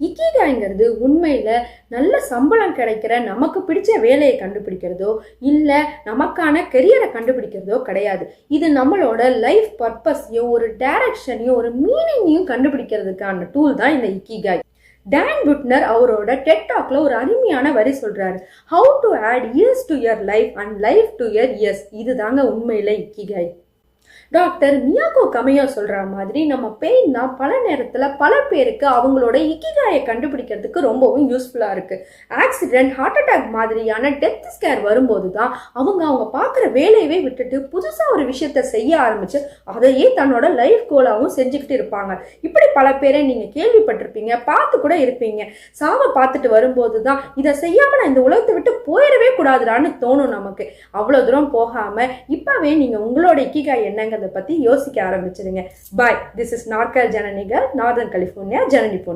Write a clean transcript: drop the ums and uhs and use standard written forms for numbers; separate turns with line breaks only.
இக்கிகாய்ங்கிறது உண்மையில நல்ல சம்பளம் கிடைக்கிற நமக்கு பிடிச்ச வேலையை கண்டுபிடிக்கிறதோ இல்ல நமக்கான கெரியரை கண்டுபிடிக்கிறதோ கிடையாது. இது நம்மளோட லைஃப் பர்பஸையும் ஒரு டைரக்ஷனையும் ஒரு மீனிங்கையும் கண்டுபிடிக்கிறதுக்கான டூல் தான் இந்த இக்கிகாய். டான் புட்னர் அவரோட டெட் டாக்ல ஒரு அருமையான வரி சொல்றாரு, how to add years to your life and life to your years. இதுதாங்க உண்மையில இக்கிகாய். டாக்டர் மியாகோ கமையோ சொல்ற மாதிரி நம்ம பெயின் தான் பல நேரத்துல பல பேருக்கு அவங்களோட இக்கிகாயை கண்டுபிடிக்கிறதுக்கு ரொம்பவும் யூஸ்ஃபுல்லா இருக்கு. ஆக்சிடென்ட், ஹார்ட் அட்டாக் மாதிரியான டெத் ஸ்கேர் வரும்போது தான் அவங்க பாக்குற வேலையவே விட்டுட்டு புதுசா ஒரு விஷயத்த செய்ய ஆரம்பிச்சு அதையே தன்னோட லைஃப் கோலாவும் செஞ்சுக்கிட்டு இருப்பாங்க. இப்படி பல பேரை நீங்க கேள்விப்பட்டிருப்பீங்க, பார்த்து கூட இருப்பீங்க. சாவை பார்த்துட்டு வரும்போது தான் இதை செய்யாம நான் இந்த உலகத்தை விட்டு போயிடவே கூடாதுடான்னு தோணும் நமக்கு. அவ்வளவு தூரம் போகாம இப்பவே நீங்க உங்களோட இக்கிகாய் என்னங்க பத்தி யோசிக்க ஆரம்பிச்சிருங்க. பாய். திஸ் இஸ் நார்கல் ஜனனிகள், நார்தர்ன் கலிபோர்னியா, ஜனனி பொண்ணு.